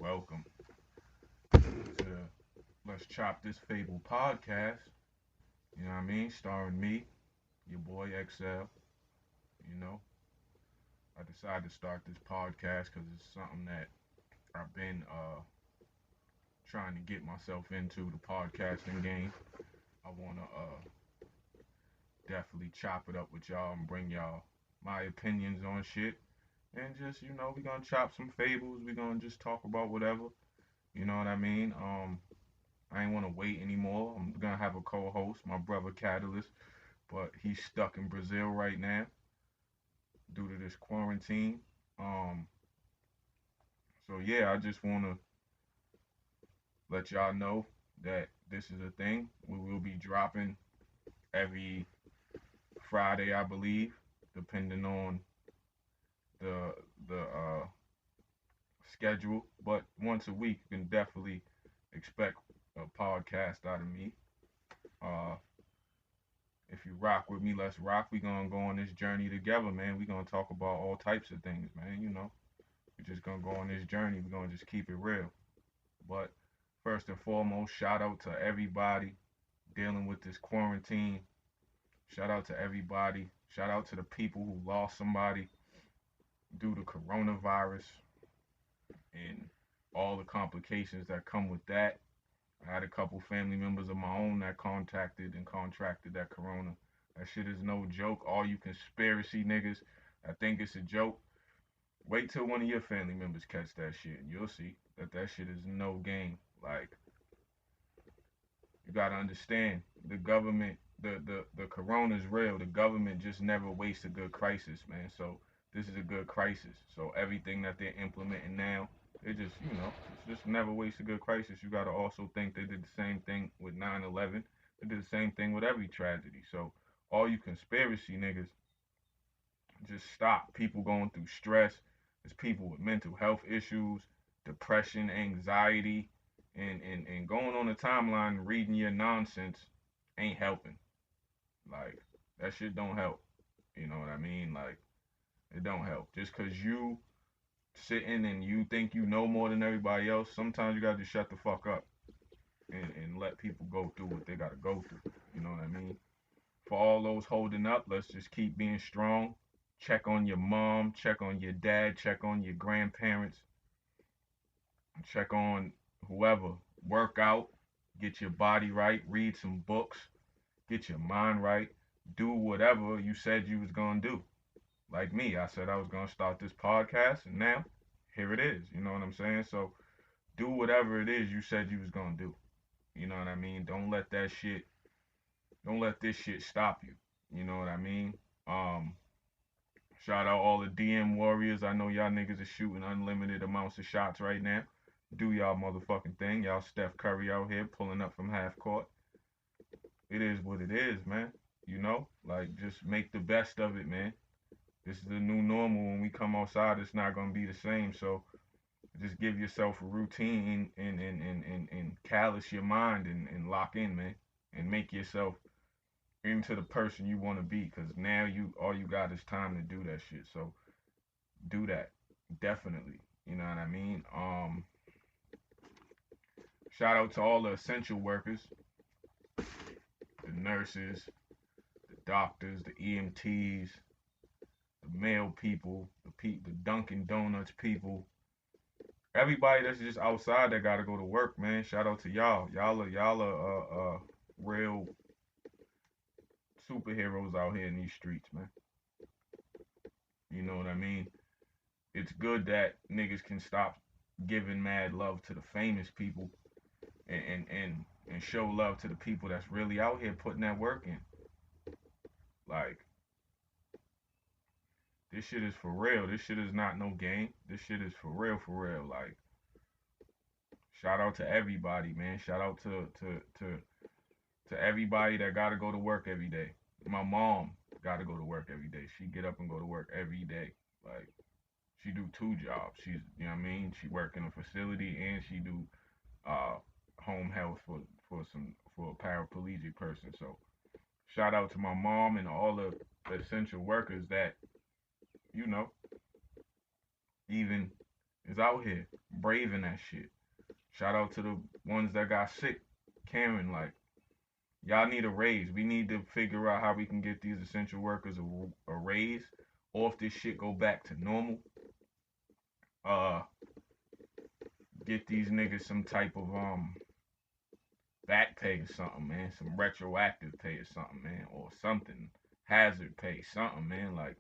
welcome to Let's Chop This Fable podcast. You know what I mean? Starring me, your boy XL. You know, I decided to start this podcast because it's something that I've been trying to get myself into the podcasting game. I want to definitely chop it up with y'all and bring y'all my opinions on shit. And just, we're going to chop some fables. We're going to just talk about whatever. You know what I mean? I ain't want to wait anymore. I'm gonna have a co-host, my brother Catalyst, but he's stuck in Brazil right now due to this quarantine. Um, so yeah, I just wanna let y'all know that this is a thing. We will be dropping every Friday, I believe, depending on the schedule. But once a week, you can definitely expect a podcast out of me. Uh, If you rock with me, let's rock. We gonna go on this journey together, man. We gonna talk about all types of things, man. We just gonna go on this journey. We gonna just keep it real. But first and foremost, shout out to everybody dealing with this quarantine. Shout out to everybody. Shout out to the people who lost somebody due to coronavirus and all the complications that come with that. I had a couple family members of my own that contacted and contracted that corona. That shit is no joke. All you conspiracy niggas that think it's a joke, wait till one of your family members catch that shit and you'll see that that shit is no game. Like, you gotta understand, the government, the corona's real. The government just never wastes a good crisis, man. So this is a good crisis. So everything that they're implementing now, it just, it's just never waste a good crisis. You gotta also think they did the same thing with 9/11. They did the same thing with every tragedy. So all you conspiracy niggas, just stop. People going through stress. There's people with mental health issues, depression, anxiety, and going on the timeline and reading your nonsense ain't helping. Like, that shit don't help. You know what I mean? Like, it don't help. Just cause you sitting and you think you know more than everybody else, sometimes you gotta just shut the fuck up and let people go through what they gotta go through. You know what I mean? For all those holding up, let's just keep being strong. Check on your mom, check on your dad, check on your grandparents, check on whoever. Work out, get your body right, read some books, get your mind right, do whatever you said you was gonna do. Like me, I said I was gonna start this podcast, and now here it is. You know what I'm saying? So do whatever it is you said you was gonna do. You know what I mean? Don't let this shit stop you. You know what I mean? Um, Shout out all the DM warriors. I know y'all niggas are shooting unlimited amounts of shots right now. Do y'all motherfucking thing. Y'all Steph Curry out here pulling up from half court. It is what it is, man. Like, just make the best of it, man. This is the new normal. When we come outside, it's not gonna be the same. So just give yourself a routine and callous your mind and lock in, man. And make yourself into the person you want to be. Cause now you all you got is time to do that shit. So do that. Definitely. You know what I mean? Shout out to all the essential workers, the nurses, the doctors, the EMTs, the mail people, the Dunkin' Donuts people, everybody that's just outside that gotta go to work, man. Shout out to y'all. Y'all are real superheroes out here in these streets, man. You know what I mean? It's good that niggas can stop giving mad love to the famous people and show love to the people that's really out here putting that work in. Like, this shit is for real. This shit is not no game. This shit is for real, for real. Like, shout out to everybody, man. Shout out to everybody that gotta go to work every day. My mom gotta go to work every day. She get up and go to work every day. Like, she do two jobs. She's, you know what I mean? She work in a facility and she do uh home health for a paraplegic person. So shout out to my mom and all the essential workers that, you know, even is out here braving that shit. Shout out to the ones that got sick, caring. Like, y'all need a raise. We need to figure out how we can get these essential workers a raise, or if this shit go back to normal, uh, get these niggas some type of back pay or something, man. Some retroactive pay or something, man, or something. Hazard pay, something, man. Like,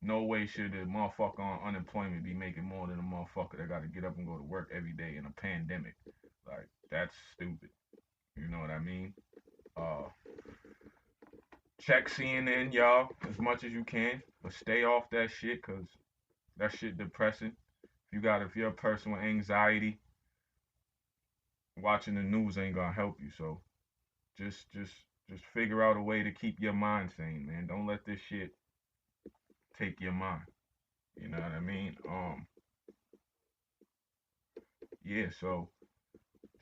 no way should a motherfucker on unemployment be making more than a motherfucker that got to get up and go to work every day in a pandemic. Like, that's stupid. You know what I mean? Uh, check CNN, y'all, as much as you can, but stay off that shit, cause that shit depressing. If you're a person with anxiety, watching the news ain't gonna help you. So just just just figure out a way to keep your mind sane, man. Don't let this shit take your mind. You know what I mean? Yeah, so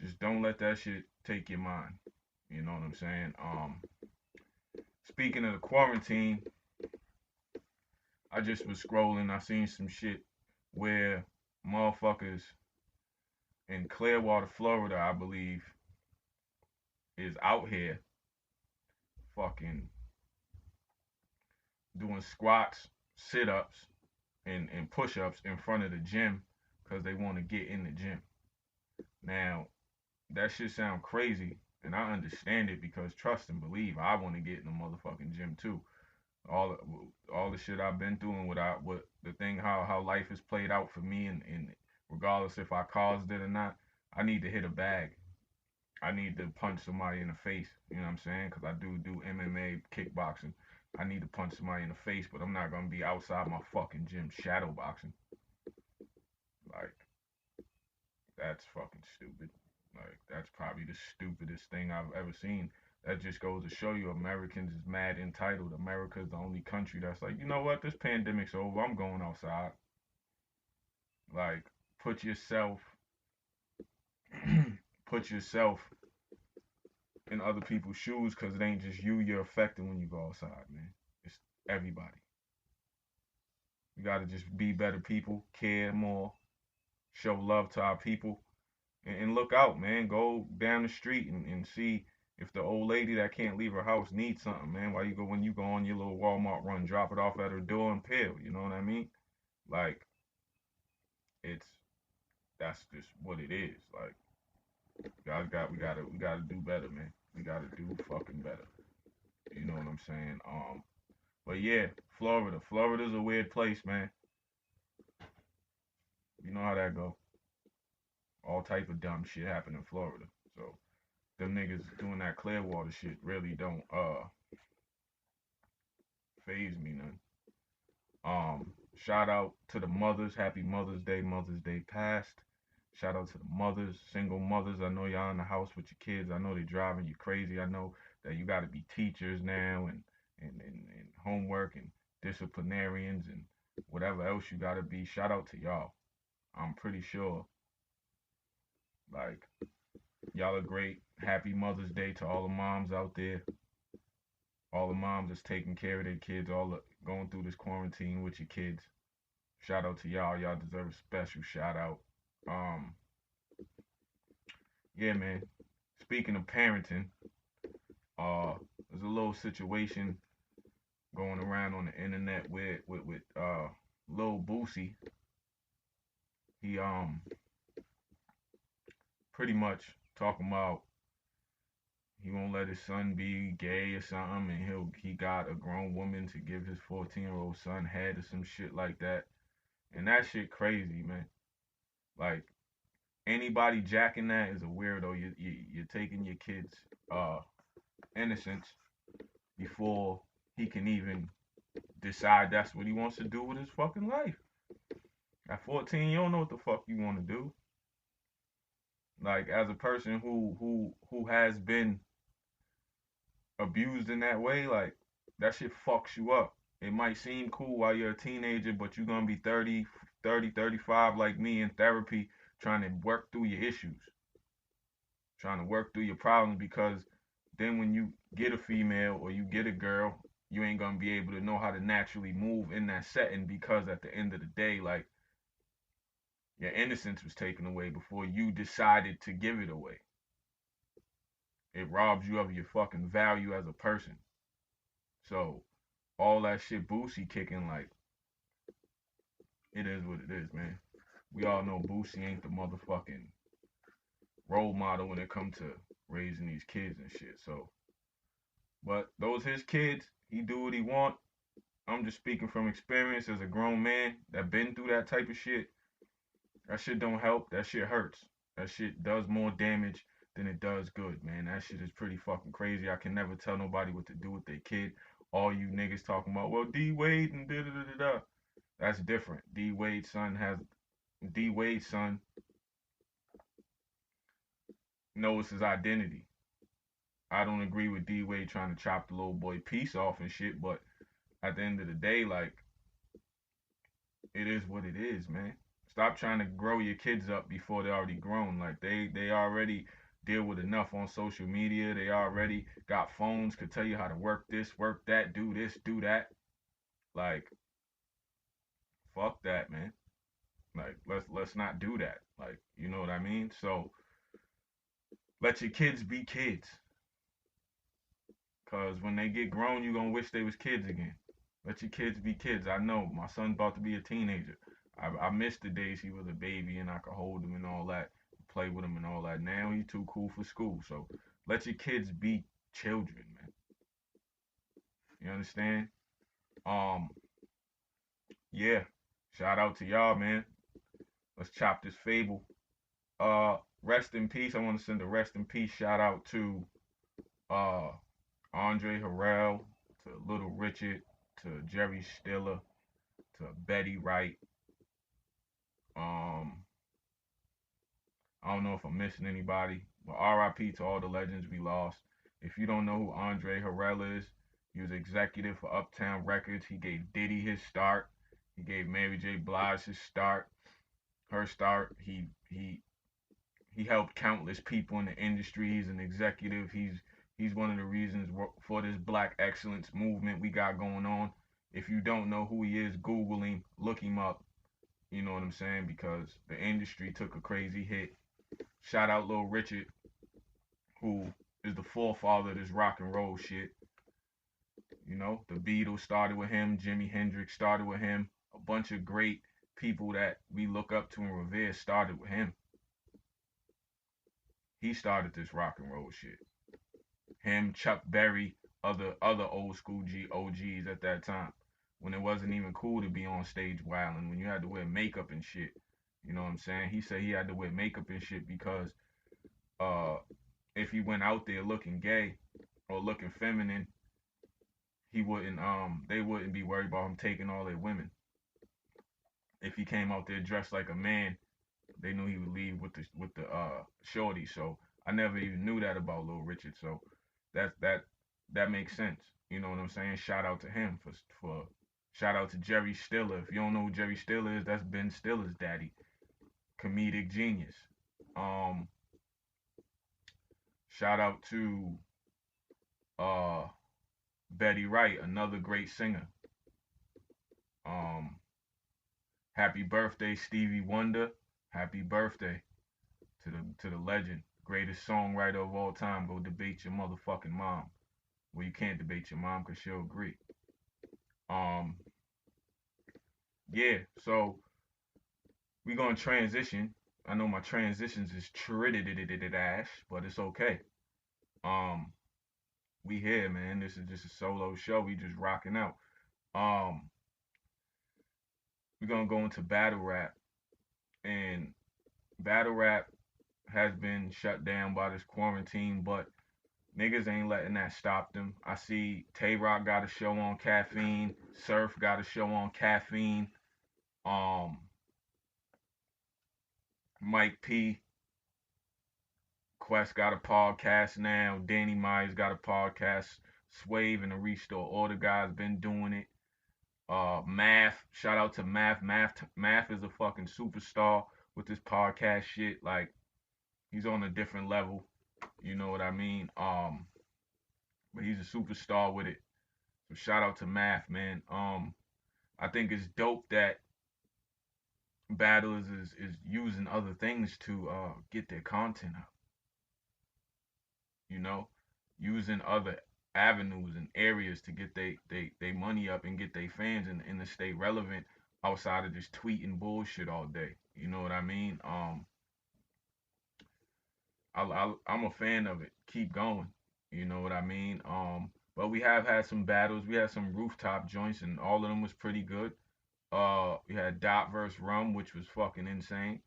just don't let that shit take your mind. You know what I'm saying? Speaking of the quarantine, I just was scrolling, I seen some shit where motherfuckers in Clearwater, Florida, I believe, is out here fucking doing squats, sit ups, and push ups in front of the gym because they want to get in the gym. Now, that shit sound crazy, and I understand it because trust and believe, I want to get in the motherfucking gym too. All all the shit I've been through and what the thing how life has played out for me and regardless if I caused it or not, I need to hit a bag. I need to punch somebody in the face. You know what I'm saying? Because I do MMA, kickboxing. I need to punch somebody in the face, but I'm not gonna be outside my fucking gym shadow boxing. Like, that's fucking stupid. Like, that's probably the stupidest thing I've ever seen. That just goes to show you Americans is mad entitled. America's the only country that's like, you know what, this pandemic's over. I'm going outside. Like, put yourself put yourself in other people's shoes because it ain't just you you're affecting when you go outside, man. It's everybody. We gotta just be better people, care more, show love to our people, and look out, man. Go down the street and see if the old lady that can't leave her house needs something, man. Why you go when you go on your little Walmart run, drop it off at her door and peel. You know what I mean? Like, it's that's just what it is. Like, we gotta do better, man. We gotta do fucking better. You know what I'm saying? But yeah, Florida. Florida's a weird place, man. You know how that go. All type of dumb shit happen in Florida. So them niggas doing that Clearwater shit really don't phase me none. Shout out to the mothers. Happy Mother's Day past. Shout out to the mothers, single mothers. I know y'all in the house with your kids. I know they driving you crazy. I know that you got to be teachers now and homework and disciplinarians and whatever else you got to be. Shout out to y'all. I'm pretty sure, like, y'all are great. Happy Mother's Day to all the moms out there. All the moms that's taking care of their kids, going through this quarantine with your kids. Shout out to y'all. Y'all deserve a special shout out. Um, yeah, man. Speaking of parenting, there's a little situation going around on the internet with Lil Boosie. He pretty much talking about he won't let his son be gay or something, and he got a grown woman to give his 14-year-old son head or some shit like that, and that shit crazy, man. Like, anybody jacking that is a weirdo. You're taking your kid's uh innocence before he can even decide that's what he wants to do with his fucking life. At 14, you don't know what the fuck you want to do. Like, as a person who has been abused in that way, like, that shit fucks you up. It might seem cool while you're a teenager, but you're gonna be 35 like me in therapy trying to work through your issues, trying to work through your problems because then when you get a female or you get a girl, you ain't gonna be able to know how to naturally move in that setting because at the end of the day, like, Your innocence was taken away before you decided to give it away. It robs you of your fucking value as a person. So all that shit Boosie kicking, like, it is what it is, man. We all know Boosie ain't the motherfucking role model when it comes to raising these kids and shit. So, but those his kids. He do what he want. I'm just speaking from experience as a grown man that been through that type of shit. That shit don't help. That shit hurts. That shit does more damage than it does good, man. That shit is pretty fucking crazy. I can never tell nobody what to do with their kid. All you niggas talking about, well, D Wade and da da da da da. That's different. D Wade's son knows his identity. I don't agree with D Wade trying to chop the little boy piece off and shit, but at the end of the day, like, it is what it is, man. Stop trying to grow your kids up before they're already grown. Like, they already deal with enough on social media. They already got phones, could tell you how to work this, work that, do this, do that. Like, fuck that, man. Like, let's not do that. Like, you know what I mean? So let your kids be kids. Cause when they get grown, you gonna wish they was kids again. Let your kids be kids. I know my son's about to be a teenager. I miss the days he was a baby and I could hold him and all that, play with him and all that. Now he's too cool for school. So let your kids be children, man. You understand? Um, yeah. Shout out to y'all, man. Let's chop this fable. Rest in peace. I want to send a rest in peace shout out to uh Andre Harrell, to Little Richard, to Jerry Stiller, to Betty Wright. Um, I don't know if I'm missing anybody, but RIP to all the legends we lost. If you don't know who Andre Harrell is, he was executive for Uptown Records. He gave Diddy his start. He gave Mary J. Blige his start, her start. He helped countless people in the industry. He's an executive. He's one of the reasons for this Black excellence movement we got going on. If you don't know who he is, Google him, look him up. You know what I'm saying? Because the industry took a crazy hit. Shout out Little Richard, who is the forefather of this rock and roll shit. You know, the Beatles started with him, Jimi Hendrix started with him, a bunch of great people that we look up to and revere started with him. He started this rock and roll shit. Him, Chuck Berry, other old school OGs at that time, when it wasn't even cool to be on stage wilding, when you had to wear makeup and shit. You know what I'm saying? He said he had to wear makeup and shit because uh if he went out there looking gay or looking feminine, he wouldn't they wouldn't be worried about him taking all their women. If he came out there dressed like a man, they knew he would leave with the shorty. So I never even knew that about Little Richard. So that makes sense. You know what I'm saying? Shout out to him for shout out to Jerry Stiller. If you don't know who Jerry Stiller is, that's Ben Stiller's daddy. Comedic genius. Um Shout out to uh Betty Wright, another great singer. Um Happy birthday, Stevie Wonder. Happy birthday to the legend, greatest songwriter of all time. Go debate your motherfucking mom. Well, you can't debate your mom because she'll agree. Um, yeah. So we gonna transition. I know my transitions is ash, but it's okay. Um, we here, man. This is just a solo show. We just rocking out. Um, we're gonna go into battle rap, and battle rap has been shut down by this quarantine, but niggas ain't letting that stop them. I see Tay Rock got a show on Caffeine. Surf got a show on Caffeine. Um, Mike P. Quest got a podcast now. Danny Myers got a podcast. Swave and the Restore Order guys been doing it. Math, shout out to Math. Math is a fucking superstar with this podcast shit. Like, he's on a different level. You know what I mean? But he's a superstar with it. So shout out to Math, man. I think it's dope that battlers is using other things to get their content out. You know, using other avenues and areas to get they money up and get their fans and to stay relevant outside of just tweeting bullshit all day. You know what I mean? I'm a fan of it. Keep going. You know what I mean? But we have had some battles. We had some rooftop joints, and all of them was pretty good. We had Dot versus Rum, which was fucking insane.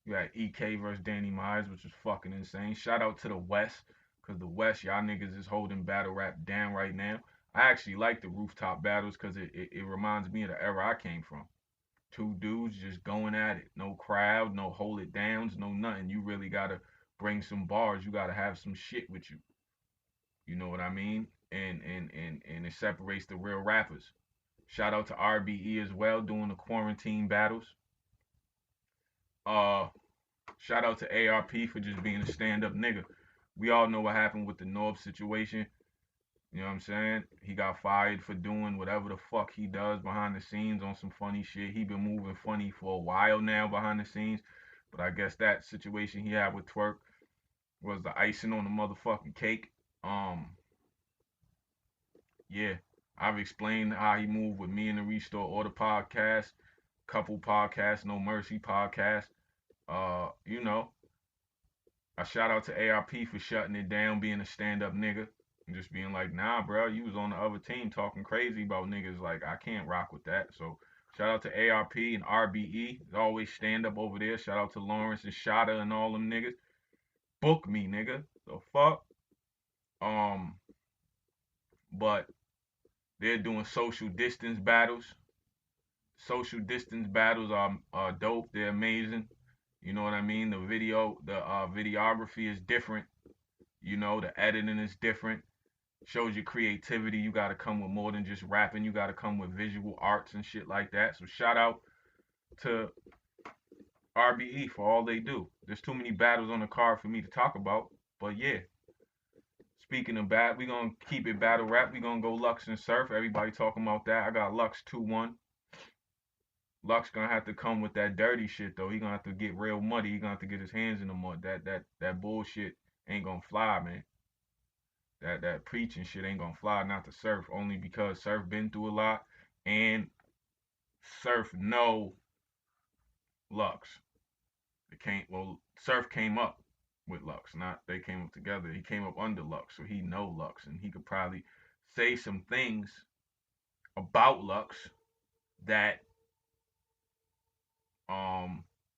You had EK versus Danny Myers, which was fucking insane. Shout out to the West, cause the West, y'all niggas is holding battle rap down right now. I actually like the rooftop battles, cause it reminds me of the era I came from. Two dudes just going at it. No crowd, no hold it downs, no nothing. You really gotta bring some bars. You gotta have some shit with you. You know what I mean? And it separates the real rappers. Shout out to RBE as well doing the quarantine battles. Uh, Shout out to ARP for just being a stand-up nigga. We all know what happened with the Norb situation. You know what I'm saying? He got fired for doing whatever the fuck he does behind the scenes on some funny shit. He been moving funny for a while now behind the scenes. But I guess that situation he had with Twerk was the icing on the motherfucking cake. Um, yeah. I've explained how he moved with me in the Restore Order podcast, couple podcasts, No Mercy podcast. You know, I shout out to ARP for shutting it down, being a stand up nigga. And just being like, nah, bro, you was on the other team talking crazy about niggas. Like, I can't rock with that. So, shout out to ARP and RBE. Always stand up over there. Shout out to Lawrence and Shada and all them niggas. Book me, nigga. The fuck? Um, but they're doing social distance battles. Social distance battles are dope. They're amazing. You know what I mean? The videography is different. You know, the editing is different. Shows your creativity. You got to come with more than just rapping. You got to come with visual arts and shit like that. So shout out to RBE for all they do. There's too many battles on the card for me to talk about. But yeah, speaking of bat, we gonna keep it battle rap. We gonna go Lux and Surf. Everybody talking about that. I got Lux 2-1. Lux gonna have to come with that dirty shit though. He gonna have to get real muddy. He gonna have to get his hands in the mud. That bullshit ain't gonna fly, man. That preaching shit ain't gonna fly. Not to Surf, only because Surf been through a lot, and Surf know Lux. It can't. Well, Surf came up with Lux, not they came up together. He came up under Lux, so he know Lux, and he could probably say some things about Lux that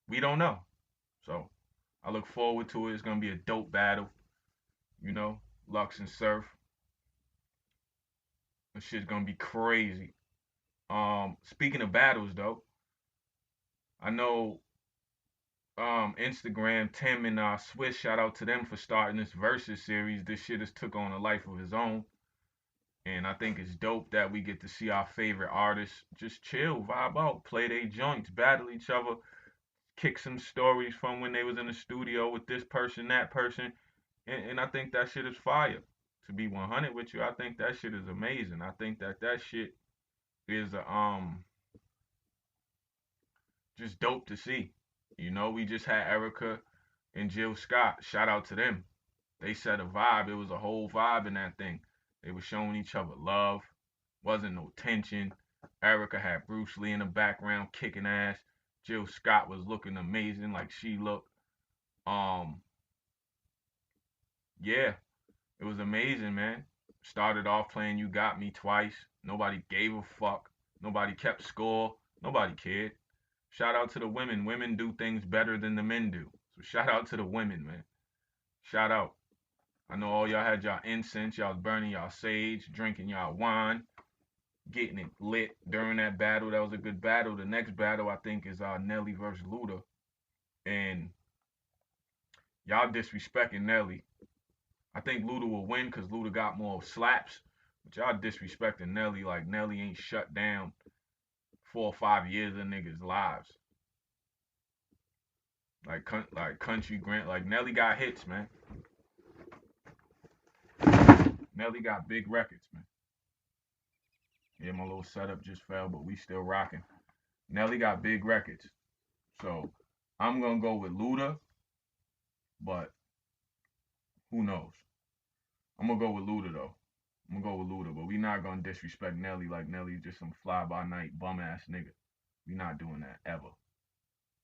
we don't know. So I look forward to it. It's gonna be a dope battle. You know, Lux and Surf. This shit's gonna be crazy. Speaking of battles though, I know Instagram, Tim and Swiss, shout out to them for starting this versus series. This shit has took on a life of its own. And I think it's dope that we get to see our favorite artists just chill, vibe out, play their joints, battle each other, kick some stories from when they was in the studio with this person, that person. And I think that shit is fire. To be 100 with you, I think that shit is amazing. I think that shit is just dope to see. You know, we just had Erica and Jill Scott. Shout out to them. They set a vibe. It was a whole vibe in that thing. They were showing each other love. Wasn't no tension. Erica had Bruce Lee in the background kicking ass. Jill Scott was looking amazing like she looked. Um, yeah, it was amazing, man. Started off playing You Got Me twice. Nobody gave a fuck. Nobody kept score. Nobody cared. Shout out to the women. Women do things better than the men do. So shout out to the women, man. Shout out. I know all y'all had y'all incense, y'all was burning y'all sage, drinking y'all wine, getting it lit during that battle. That was a good battle. The next battle I think is Nelly versus Luda, and y'all disrespecting Nelly. I think Luda will win because Luda got more slaps, but y'all disrespecting Nelly like Nelly ain't shut down 4 or 5 years of niggas' lives. Like Country Grant, like Nelly got hits, man. Nelly got big records, man. Yeah, my little setup just fell, but we still rocking. Nelly got big records. So I'm gonna go with Luda, but who knows? I'm gonna go with Luda though. I'm gonna go with Luda, but we not gonna disrespect Nelly like Nelly's just some fly by night bum ass nigga. We not doing that ever.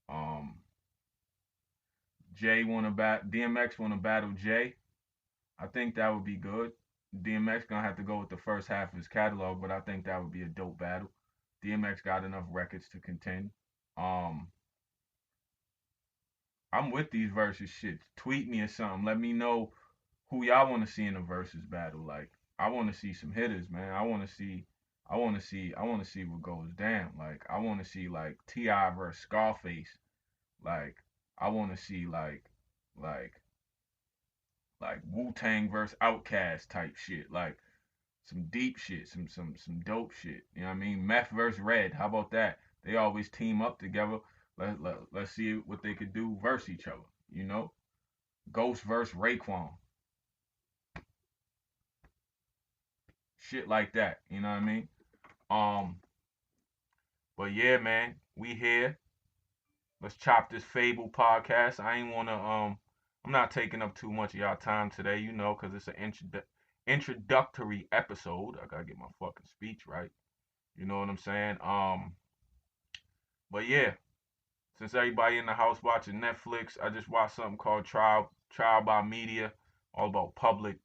Um, Jay wanna DMX wanna battle Jay. I think that would be good. DMX gonna have to go with the first half of his catalog, but I think that would be a dope battle. DMX got enough records to contend. Um, I'm with these versus shit. Tweet me or something. Let me know who y'all want to see in a versus battle. Like, I want to see some hitters, man. I want to see what goes down. Like, I want to see like Ti versus Scarface. Like, I want to see like like Wu Tang versus Outkast type shit. Like some deep shit, some dope shit. You know what I mean? Meth versus Red. How about that? They always team up together. Let's see what they could do versus each other. You know, Ghost versus Raekwon. Shit like that. You know what I mean? Um, but yeah, man, we here. Let's chop this Fable podcast. I ain't wanna I'm not taking up too much of y'all time today, you know, cause it's an introductory episode. I gotta get my fucking speech right. You know what I'm saying? But yeah, since everybody in the house watching Netflix, I just watched something called Trial by Media, all about public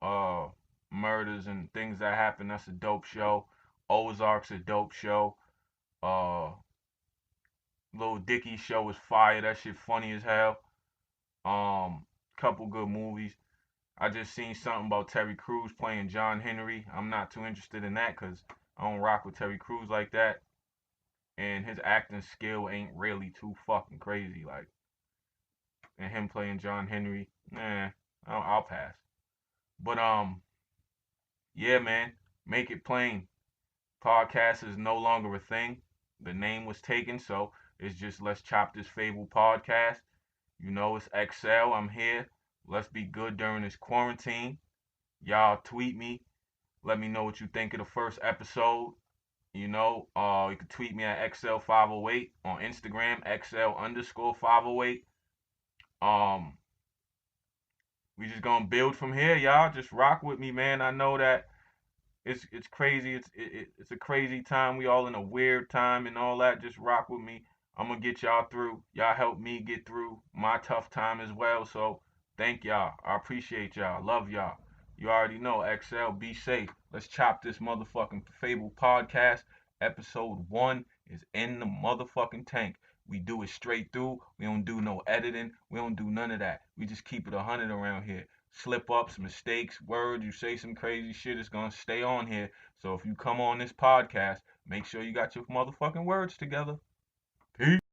uh murders and things that happen. That's a dope show. Ozark's a dope show. Lil Dicky show was fire. That shit funny as hell. Couple good movies. I just seen something about Terry Crews playing John Henry. I'm not too interested in that because I don't rock with Terry Crews like that. And his acting skill ain't really too fucking crazy. Like, and him playing John Henry, nah, I'll pass. But yeah, man, make it plain. Podcast is no longer a thing. The name was taken, so it's just Let's Chop This Fable podcast. You know, it's XL. I'm here. Let's be good during this quarantine. Y'all tweet me. Let me know what you think of the first episode. You know, you can tweet me at XL508 on Instagram, XL_508. Um, we just gonna build from here, y'all. Just rock with me, man. I know that it's crazy. It's a crazy time. We all in a weird time and all that. Just rock with me. I'm gonna get y'all through. Y'all help me get through my tough time as well. So thank y'all. I appreciate y'all. Love y'all. You already know. XL, be safe. Let's chop this motherfucking Fable podcast. Episode 1 is in the motherfucking tank. We do it straight through. We don't do no editing. We don't do none of that. We just keep it 100 around here. Slip ups, mistakes, words, you say some crazy shit, it's gonna stay on here. So if you come on this podcast, make sure you got your motherfucking words together. Peace.